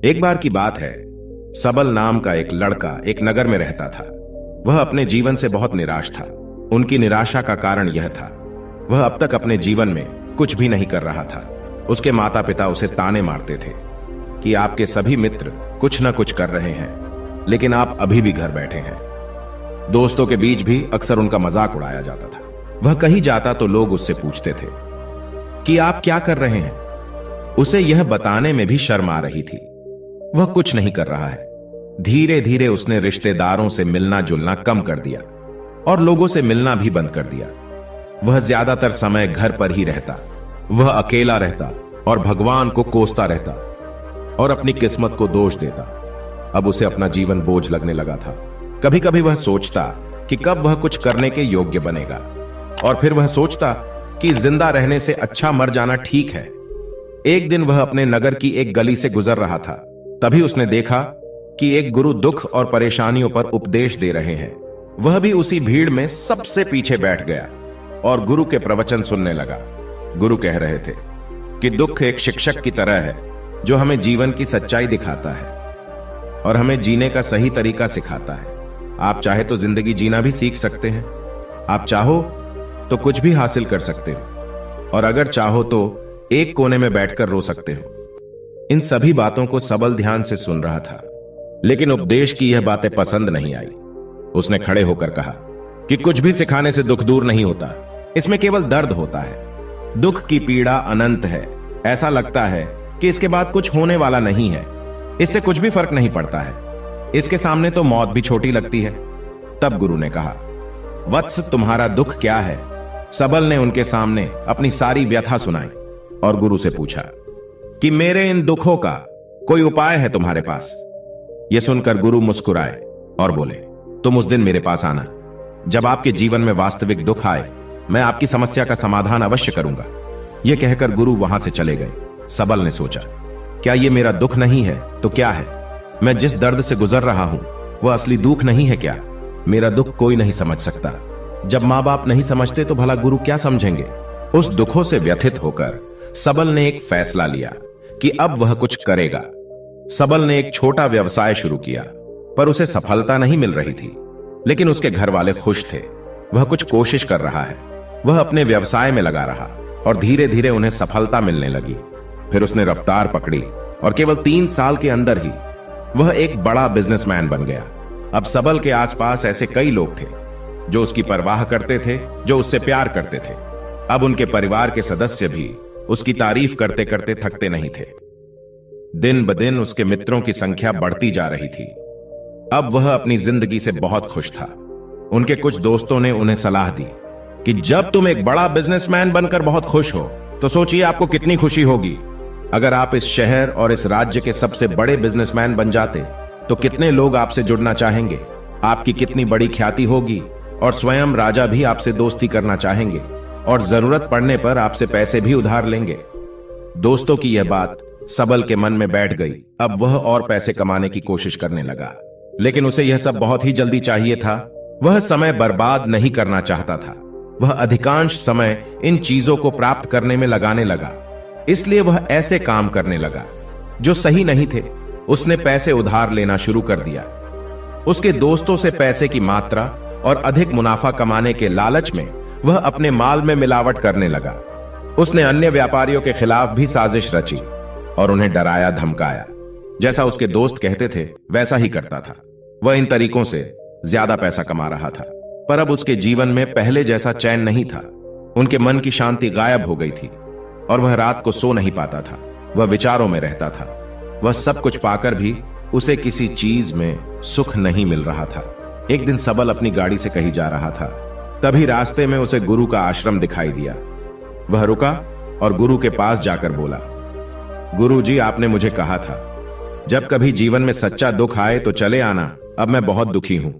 एक बार की बात है, सबल नाम का एक लड़का एक नगर में रहता था। वह अपने जीवन से बहुत निराश था। उनकी निराशा का कारण यह था, वह अब तक अपने जीवन में कुछ भी नहीं कर रहा था। उसके माता पिता उसे ताने मारते थे कि आपके सभी मित्र कुछ न कुछ कर रहे हैं, लेकिन आप अभी भी घर बैठे हैं। दोस्तों के बीच भी अक्सर उनका मजाक उड़ाया जाता था। वह कहीं जाता तो लोग उससे पूछते थे कि आप क्या कर रहे हैं। उसे यह बताने में भी शर्म आ रही थी। वह कुछ नहीं कर रहा है। धीरे धीरे उसने रिश्तेदारों से मिलना जुलना कम कर दिया और लोगों से मिलना भी बंद कर दिया। वह ज्यादातर समय घर पर ही रहता। वह अकेला रहता और भगवान को कोसता रहता और अपनी किस्मत को दोष देता। अब उसे अपना जीवन बोझ लगने लगा था। कभी कभी वह सोचता कि कब वह कुछ करने के योग्य बनेगा, और फिर वह सोचता कि जिंदा रहने से अच्छा मर जाना ठीक है। एक दिन वह अपने नगर की एक गली से गुजर रहा था। तभी उसने देखा कि एक गुरु दुख और परेशानियों पर उपदेश दे रहे हैं। वह भी उसी भीड़ में सबसे पीछे बैठ गया और गुरु के प्रवचन सुनने लगा। गुरु कह रहे थे कि दुख एक शिक्षक की तरह है जो हमें जीवन की सच्चाई दिखाता है और हमें जीने का सही तरीका सिखाता है। आप चाहे तो जिंदगी जीना भी सीख सकते हैं। आप चाहो तो कुछ भी हासिल कर सकते हो, और अगर चाहो तो एक कोने में बैठकर रो सकते हो। इन सभी बातों को सबल ध्यान से सुन रहा था, लेकिन उपदेश की यह बातें पसंद नहीं आई। उसने खड़े होकर कहा कि कुछ भी सिखाने से दुख दूर नहीं होता, इसमें केवल दर्द होता है। दुख की पीड़ा अनंत है। ऐसा लगता है कि इसके बाद कुछ होने वाला नहीं है। इससे कुछ भी फर्क नहीं पड़ता है। इसके सामने तो मौत भी छोटी लगती है। तब गुरु ने कहा, वत्स, तुम्हारा दुख क्या है? सबल ने उनके सामने अपनी सारी व्यथा सुनाई और गुरु से पूछा कि मेरे इन दुखों का कोई उपाय है तुम्हारे पास? यह सुनकर गुरु मुस्कुराए और बोले, तुम उस दिन मेरे पास आना जब आपके जीवन में वास्तविक दुख आए। मैं आपकी समस्या का समाधान अवश्य करूंगा। यह कहकर गुरु वहां से चले गए। सबल ने सोचा, क्या यह मेरा दुख नहीं है तो क्या है? मैं जिस दर्द से गुजर रहा हूं वह असली दुख नहीं है क्या? मेरा दुख कोई नहीं समझ सकता। जब मां बाप नहीं समझते तो भला गुरु क्या समझेंगे? उस दुखों से व्यथित होकर सबल ने एक फैसला लिया कि अब वह कुछ करेगा। सबल ने एक छोटा व्यवसाय शुरू किया, पर उसे सफलता नहीं मिल रही थी। लेकिन उसके घर वाले खुश थे। वह कुछ कोशिश कर रहा है। वह अपने व्यवसाय में लगा रहा और धीरे धीरे उन्हें सफलता मिलने लगी। फिर उसने रफ्तार पकड़ी और केवल 3 साल के अंदर ही वह एक बड़ा बिजनेसमैन बन गया। अब सबल के आसपास ऐसे कई लोग थे जो उसकी परवाह करते थे, जो उससे प्यार करते थे। अब उनके परिवार के सदस्य भी उसकी तारीफ करते करते थकते नहीं थे। दिन ब दिन उसके मित्रों की संख्या बढ़ती जा रही थी। अब वह अपनी जिंदगी से बहुत खुश था। उनके कुछ दोस्तों ने उन्हें सलाह दी कि जब तुम एक बड़ा बिजनेसमैन बनकर बहुत खुश हो तो सोचिए आपको कितनी खुशी होगी अगर आप इस शहर और इस राज्य के सबसे बड़े बिजनेसमैन बन जाते तो कितने लोग आपसे जुड़ना चाहेंगे, आपकी कितनी बड़ी ख्याति होगी और स्वयं राजा भी आपसे दोस्ती करना चाहेंगे और जरूरत पड़ने पर आपसे पैसे भी उधार लेंगे। दोस्तों की यह बात सबल के मन में बैठ गई। अब वह और पैसे कमाने की कोशिश करने लगा, लेकिन उसे यह सब बहुत ही जल्दी चाहिए था। वह समय बर्बाद नहीं करना चाहता था। वह अधिकांश समय इन चीजों को प्राप्त करने में लगाने लगा। इसलिए वह ऐसे काम करने लगा जो सही नहीं थे। उसने पैसे उधार लेना शुरू कर दिया। उसके दोस्तों से पैसे की मात्रा और अधिक मुनाफा कमाने के लालच में वह अपने माल में मिलावट करने लगा। उसने अन्य व्यापारियों के खिलाफ भी साजिश रची और उन्हें डराया धमकाया। जैसा उसके दोस्त कहते थे वैसा ही करता था। वह इन तरीकों से ज्यादा पैसा कमा रहा था, पर अब उसके जीवन में पहले जैसा चैन नहीं था। उनके मन की शांति गायब हो गई थी और वह रात को सो नहीं पाता था। वह विचारों में रहता था। वह सब कुछ पाकर भी उसे किसी चीज में सुख नहीं मिल रहा था। एक दिन सबल अपनी गाड़ी से कहीं जा रहा था। तभी रास्ते में उसे गुरु का आश्रम दिखाई दिया। वह रुका और गुरु के पास जाकर बोला, गुरु जी, आपने मुझे कहा था जब कभी जीवन में सच्चा दुख आए तो चले आना। अब मैं बहुत दुखी हूं।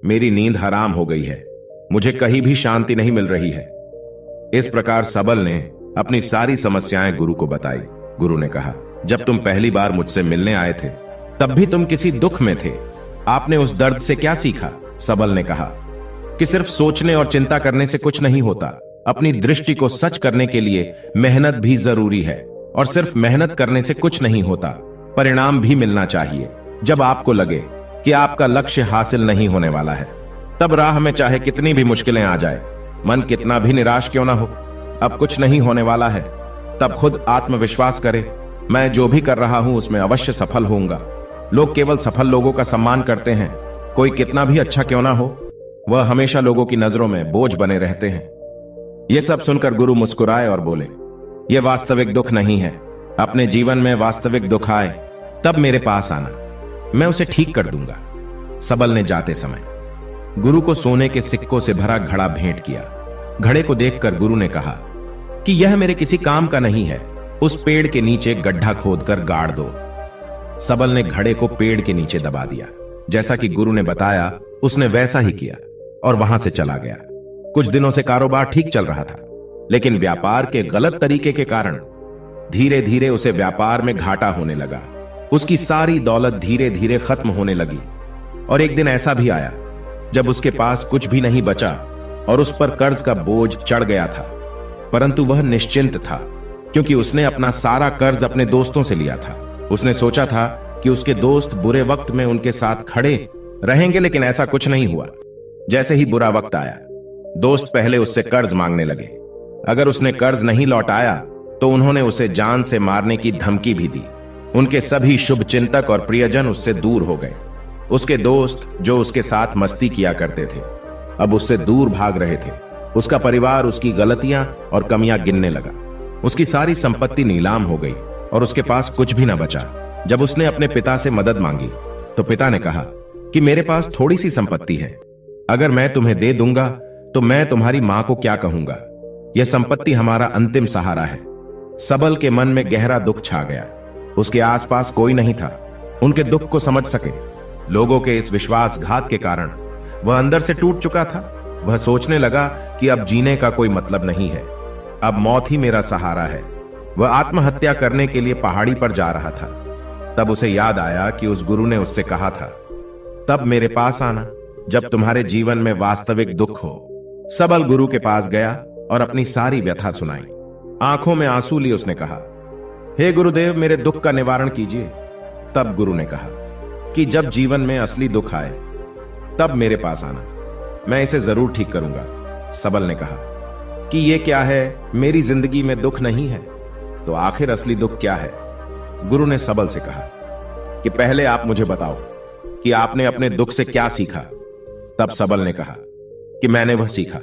मेरी नींद हराम हो गई है। मुझे कहीं भी शांति नहीं मिल रही है। इस प्रकार सबल ने अपनी सारी समस्याएं गुरु को बताई। गुरु ने कहा, जब तुम पहली बार मुझसे मिलने आए थे तब भी तुम किसी दुख में थे। आपने उस दर्द से क्या सीखा? सबल ने कहा कि सिर्फ सोचने और चिंता करने से कुछ नहीं होता। अपनी दृष्टि को सच करने के लिए मेहनत भी जरूरी है, और सिर्फ मेहनत करने से कुछ नहीं होता। परिणाम भी मिलना चाहिए। जब आपको लगे कि आपका लक्ष्य हासिल नहीं होने वाला है, तब राह में चाहे कितनी भी मुश्किलें आ जाए, मन कितना भी निराश क्यों ना हो, अब कुछ नहीं होने वाला है, तब खुद आत्मविश्वास करे, मैं जो भी कर रहा हूं उसमें अवश्य सफल होऊंगा। लोग केवल सफल लोगों का सम्मान करते हैं। कोई कितना भी अच्छा क्यों ना हो, वह हमेशा लोगों की नजरों में बोझ बने रहते हैं। यह सब सुनकर गुरु मुस्कुराए और बोले, यह वास्तविक दुख नहीं है। अपने जीवन में वास्तविक दुख आए तब मेरे पास आना, मैं उसे ठीक कर दूंगा। सबल ने जाते समय गुरु को सोने के सिक्कों से भरा घड़ा भेंट किया। घड़े को देखकर गुरु ने कहा कि यह मेरे किसी काम का नहीं है, उस पेड़ के नीचे गड्ढा खोदकर गाड़ दो। सबल ने घड़े को पेड़ के नीचे दबा दिया। जैसा कि गुरु ने बताया उसने वैसा ही किया और वहां से चला गया। कुछ दिनों से कारोबार ठीक चल रहा था, लेकिन व्यापार के गलत तरीके के कारण धीरे धीरे उसे व्यापार में घाटा होने लगा। उसकी सारी दौलत धीरे धीरे खत्म होने लगी और एक दिन ऐसा भी आया जब उसके पास कुछ भी नहीं बचा और उस पर कर्ज का बोझ चढ़ गया था। परंतु वह निश्चिंत था, क्योंकि उसने अपना सारा कर्ज अपने दोस्तों से लिया था। उसने सोचा था कि उसके दोस्त बुरे वक्त में उनके साथ खड़े रहेंगे, लेकिन ऐसा कुछ नहीं हुआ। जैसे ही बुरा वक्त आया, दोस्त पहले उससे कर्ज मांगने लगे। अगर उसने कर्ज नहीं लौटाया तो उन्होंने उसे जान से मारने की धमकी भी दी। उनके सभी शुभ चिंतक और प्रियजन उससे दूर हो गए। उसके दोस्त जो उसके साथ मस्ती किया करते थे, अब उससे दूर भाग रहे थे। उसका परिवार उसकी गलतियां और कमियां गिनने लगा। उसकी सारी संपत्ति नीलाम हो गई और उसके पास कुछ भी न बचा। जब उसने अपने पिता से मदद मांगी तो पिता ने कहा कि मेरे पास थोड़ी सी संपत्ति है, अगर मैं तुम्हें दे दूंगा तो मैं तुम्हारी मां को क्या कहूंगा। यह संपत्ति हमारा अंतिम सहारा है। सबल के मन में गहरा दुख छा गया। उसके आसपास कोई नहीं था उनके दुख को समझ सके। लोगों के इस विश्वासघात के कारण वह अंदर से टूट चुका था। वह सोचने लगा कि अब जीने का कोई मतलब नहीं है, अब मौत ही मेरा सहारा है। वह आत्महत्या करने के लिए पहाड़ी पर जा रहा था। तब उसे याद आया कि उस गुरु ने उससे कहा था, तब मेरे पास आना जब तुम्हारे जीवन में वास्तविक दुख हो। सबल गुरु के पास गया और अपनी सारी व्यथा सुनाई। आंखों में आंसू लिए उसने कहा, हे गुरुदेव, मेरे दुख का निवारण कीजिए। तब गुरु ने कहा कि जब जीवन में असली दुख आए तब मेरे पास आना, मैं इसे जरूर ठीक करूंगा। सबल ने कहा कि यह क्या है, मेरी जिंदगी में दुख नहीं है, तो आखिर असली दुख क्या है? गुरु ने सबल से कहा कि पहले आप मुझे बताओ कि आपने अपने दुख से क्या सीखा। तब सबल ने कहा कि मैंने वह सीखा,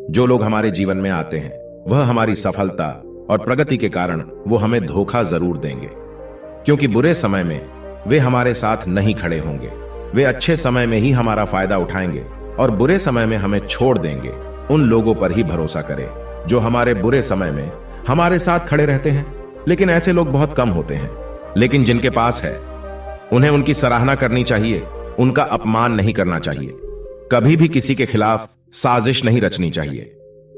जो लोग हमारे जीवन में आते हैं वह हमारी सफलता और प्रगति के कारण वो हमें धोखा जरूर देंगे, क्योंकि बुरे समय में वे हमारे साथ नहीं खड़े होंगे। वे अच्छे समय में ही हमारा फायदा उठाएंगे और बुरे समय में हमें छोड़ देंगे। उन लोगों पर ही भरोसा करें जो हमारे बुरे समय में हमारे साथ खड़े रहते हैं। लेकिन ऐसे लोग बहुत कम होते हैं, लेकिन जिनके पास है उन्हें उनकी सराहना करनी चाहिए, उनका अपमान नहीं करना चाहिए। कभी भी किसी के खिलाफ साजिश नहीं रचनी चाहिए।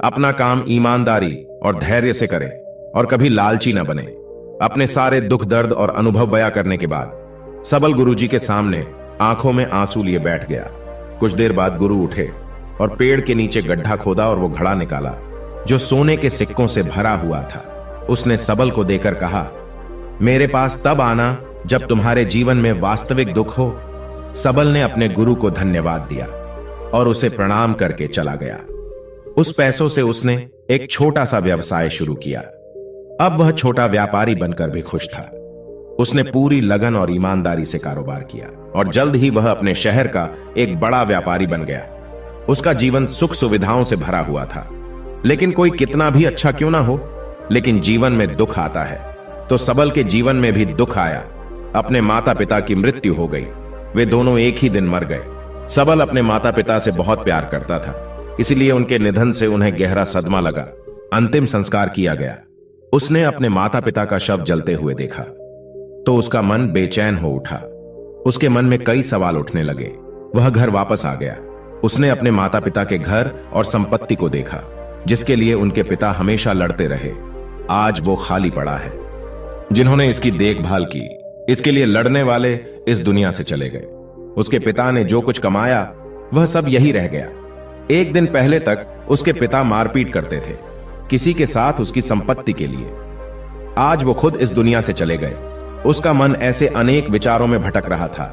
अपना काम ईमानदारी और धैर्य से करें और कभी लालची न बने। अपने सारे दुख दर्द और अनुभव बयां करने के बाद सबल गुरुजी के सामने आंखों में आंसू लिए बैठ गया। कुछ देर बाद गुरु उठे और पेड़ के नीचे गड्ढा खोदा और वो घड़ा निकाला जो सोने के सिक्कों से भरा हुआ था। उसने सबल को देकर कहा, मेरे पास तब आना जब तुम्हारे जीवन में वास्तविक दुख हो। सबल ने अपने गुरु को धन्यवाद दिया और उसे प्रणाम करके चला गया। उस पैसों से उसने एक छोटा सा व्यवसाय शुरू किया। अब वह छोटा व्यापारी बनकर भी खुश था। उसने पूरी लगन और ईमानदारी से कारोबार किया और जल्द ही वह अपने शहर का एक बड़ा व्यापारी बन गया। उसका जीवन सुख सुविधाओं से भरा हुआ था। लेकिन कोई कितना भी अच्छा क्यों ना हो, लेकिन जीवन में दुख आता है, तो सबल के जीवन में भी दुख आया। अपने माता पिता की मृत्यु हो गई। वे दोनों एक ही दिन मर गए। सबल अपने माता पिता से बहुत प्यार करता था, इसलिए उनके निधन से उन्हें गहरा सदमा लगा। अंतिम संस्कार किया गया। उसने अपने माता पिता का शव जलते हुए देखा तो उसका मन बेचैन हो उठा। उसके मन में कई सवाल उठने लगे। वह घर वापस आ गया। उसने अपने माता पिता के घर और संपत्ति को देखा, जिसके लिए उनके पिता हमेशा लड़ते रहे। आज वो खाली पड़ा है। जिन्होंने इसकी देखभाल की, इसके लिए लड़ने वाले इस दुनिया से चले गए। उसके पिता ने जो कुछ कमाया वह सब यही रह गया। एक दिन पहले तक उसके पिता मारपीट करते थे किसी के साथ उसकी संपत्ति के लिए। आज वो खुद इस दुनिया से चले गए। उसका मन ऐसे अनेक विचारों में भटक रहा था।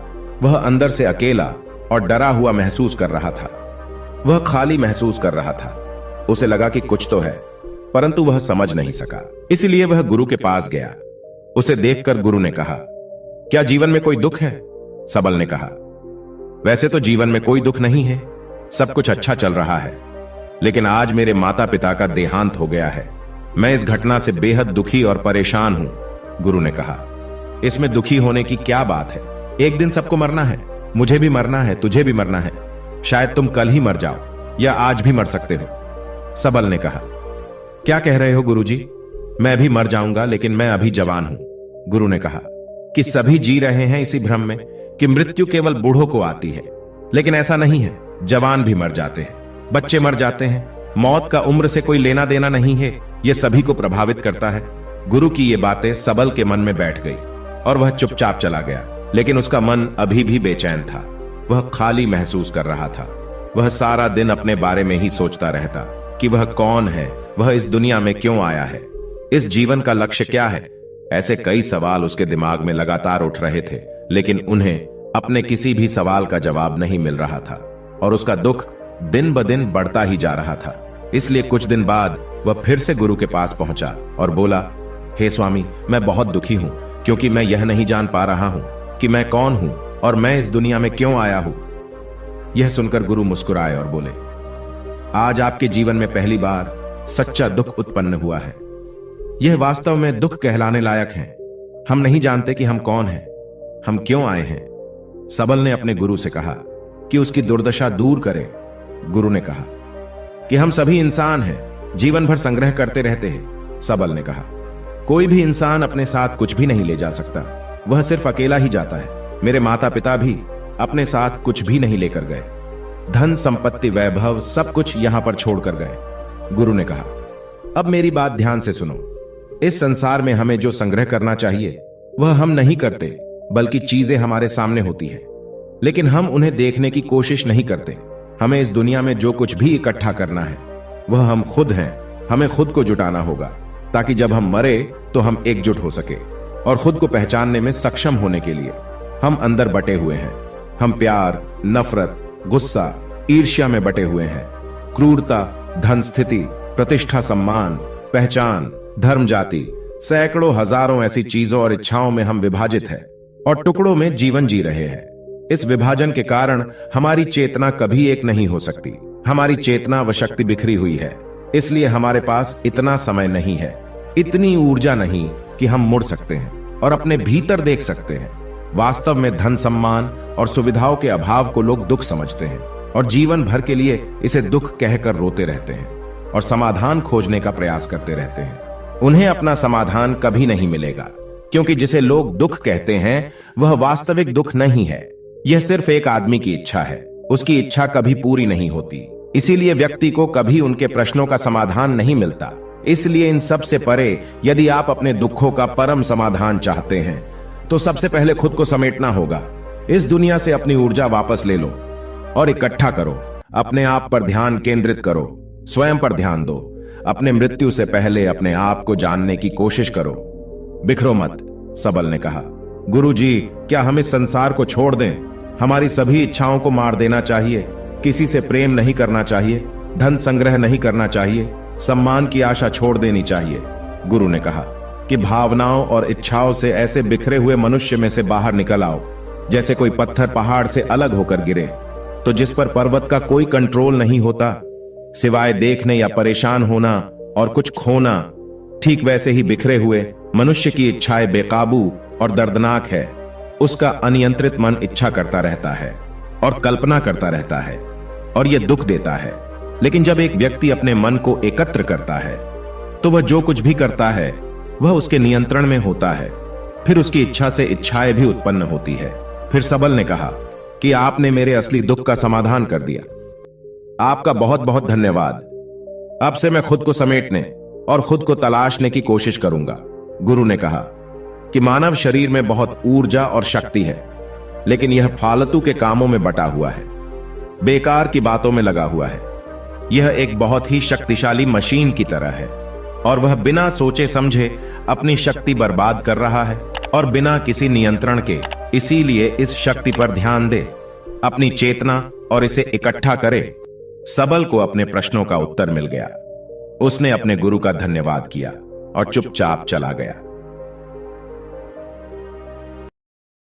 वह अंदर से अकेला और डरा हुआ महसूस कर रहा था। वह खाली महसूस कर रहा था। उसे लगा कि कुछ तो है, परंतु वह समझ नहीं सका। इसलिए वह गुरु के पास गया। उसे देखकर गुरु ने कहा, क्या जीवन में कोई दुख है? सबल ने कहा, वैसे तो जीवन में कोई दुख नहीं है, सब कुछ अच्छा चल रहा है, लेकिन आज मेरे माता पिता का देहांत हो गया है। मैं इस घटना से बेहद दुखी और परेशान हूं। गुरु ने कहा, इसमें दुखी होने की क्या बात है? एक दिन सबको मरना है, मुझे भी मरना है, तुझे भी मरना है। शायद तुम कल ही मर जाओ या आज भी मर सकते हो। सबल ने कहा, क्या कह रहे हो गुरुजी? मैं भी मर जाऊंगा, लेकिन मैं अभी जवान हूं। गुरु ने कहा कि सभी जी रहे हैं इसी भ्रम में कि मृत्यु केवल बूढ़ों को आती है, लेकिन ऐसा नहीं है। जवान भी मर जाते हैं, बच्चे मर जाते हैं। मौत का उम्र से कोई लेना देना नहीं है, यह सभी को प्रभावित करता है। गुरु की ये बातें सबल के मन में बैठ गई और वह चुपचाप चला गया, लेकिन उसका मन अभी भी बेचैन था। वह खाली महसूस कर रहा था। वह सारा दिन अपने बारे में ही सोचता रहता कि वह कौन है, वह इस दुनिया में क्यों आया है, इस जीवन का लक्ष्य क्या है। ऐसे कई सवाल उसके दिमाग में लगातार उठ रहे थे, लेकिन उन्हें अपने किसी भी सवाल का जवाब नहीं मिल रहा था और उसका दुख दिन ब दिन बढ़ता ही जा रहा था। इसलिए कुछ दिन बाद वह फिर से गुरु के पास पहुंचा और बोला, हे स्वामी, मैं बहुत दुखी हूं, क्योंकि मैं यह नहीं जान पा रहा हूं कि मैं कौन हूं और मैं इस दुनिया में क्यों आया हूं। यह सुनकर गुरु मुस्कुराए और बोले, आज आपके जीवन में पहली बार सच्चा दुख उत्पन्न हुआ है। यह वास्तव में दुख कहलाने लायक है। हम नहीं जानते कि हम कौन हैं, हम क्यों आए हैं। सबल ने अपने गुरु से कहा कि उसकी दुर्दशा दूर करे। गुरु ने कहा कि हम सभी इंसान हैं, जीवन भर संग्रह करते रहते हैं। सबल ने कहा, कोई भी इंसान अपने साथ कुछ भी नहीं ले जा सकता, वह सिर्फ अकेला ही जाता है। मेरे माता पिता भी अपने साथ कुछ भी नहीं लेकर गए, धन संपत्ति वैभव सब कुछ यहां पर छोड़कर गए। गुरु ने कहा, अब मेरी बात ध्यान से सुनो। इस संसार में हमें जो संग्रह करना चाहिए वह हम नहीं करते, बल्कि चीजें हमारे सामने होती हैं, लेकिन हम उन्हें देखने की कोशिश नहीं करते। हमें इस दुनिया में जो कुछ भी इकट्ठा करना है वह हम खुद हैं। हमें खुद को जुटाना होगा, ताकि जब हम मरे तो हम एकजुट हो सके और खुद को पहचानने में सक्षम होने के लिए। हम अंदर बटे हुए हैं। हम प्यार, नफरत, गुस्सा, ईर्ष्या में बटे हुए हैं। क्रूरता, धन, स्थिति, प्रतिष्ठा, सम्मान, पहचान, धर्म, जाति, सैकड़ों हजारों ऐसी चीजों और इच्छाओं में हम विभाजित हैं और टुकड़ों में जीवन जी रहे हैं। इस विभाजन के कारण हमारी चेतना कभी एक नहीं हो सकती। हमारी चेतना व शक्ति बिखरी हुई है, इसलिए हमारे पास इतना समय नहीं है, इतनी ऊर्जा नहीं कि हम मुड़ सकते हैं और अपने भीतर देख सकते हैं। वास्तव में धन, सम्मान और सुविधाओं के अभाव को लोग दुख समझते हैं और जीवन भर के लिए इसे दुख कहकर रोते रहते हैं और समाधान खोजने का प्रयास करते रहते हैं। उन्हें अपना समाधान कभी नहीं मिलेगा, क्योंकि जिसे लोग दुख कहते हैं वह वास्तविक दुख नहीं है। यह सिर्फ एक आदमी की इच्छा है। उसकी इच्छा कभी पूरी नहीं होती, इसीलिए व्यक्ति को कभी उनके प्रश्नों का समाधान नहीं मिलता। इसलिए इन सब से परे यदि आप अपने दुखों का परम समाधान चाहते हैं तो सबसे पहले खुद को समेटना होगा। इस दुनिया से अपनी ऊर्जा वापस ले लो और इकट्ठा करो। अपने आप पर ध्यान केंद्रित करो, स्वयं पर ध्यान दो। अपने मृत्यु से पहले अपने आप को जानने की कोशिश करो। बिखरो मत, सबल ने कहा। गुरुजी, क्या हम इस संसार को छोड़ दें? हमारी सभी इच्छाओं को मार देना चाहिए। किसी से प्रेम नहीं करना चाहिए, धन संग्रह नहीं करना चाहिए, सम्मान की आशा छोड़ देनी चाहिए। गुरु ने कहा कि भावनाओं और इच्छाओं से ऐसे बिखरे हुए मनुष्य में से बाहर निकल आओ, जैसे कोई पत्थर पहाड़ से अलग होकर गिरे तो जिस पर पर्वत का कोई कंट्रोल नहीं होता सिवाय देखने या परेशान होना और कुछ खोना। ठीक वैसे ही बिखरे हुए मनुष्य की इच्छाएं बेकाबू और दर्दनाक है। उसका अनियंत्रित मन इच्छा करता रहता है और कल्पना करता रहता है और यह दुख देता है। लेकिन जब एक व्यक्ति अपने मन को एकत्र करता है तो वह जो कुछ भी करता है वह उसके नियंत्रण में होता है। फिर उसकी इच्छा से इच्छाएं भी उत्पन्न होती है। फिर सबल ने कहा कि आपने मेरे असली दुख का समाधान कर दिया। आपका बहुत बहुत धन्यवाद। अब से मैं खुद को समेटने और खुद को तलाशने की कोशिश करूंगा। गुरु ने कहा कि मानव शरीर में बहुत ऊर्जा और शक्ति है, लेकिन यह फालतू के कामों में बटा हुआ है, बेकार की बातों में लगा हुआ है। यह एक बहुत ही शक्तिशाली मशीन की तरह है और वह बिना सोचे समझे अपनी शक्ति बर्बाद कर रहा है और बिना किसी नियंत्रण के। इसीलिए इस शक्ति पर ध्यान दे, अपनी चेतना और इसे इकट्ठा करे। सबल को अपने प्रश्नों का उत्तर मिल गया। उसने अपने गुरु का धन्यवाद किया और चुपचाप चला गया।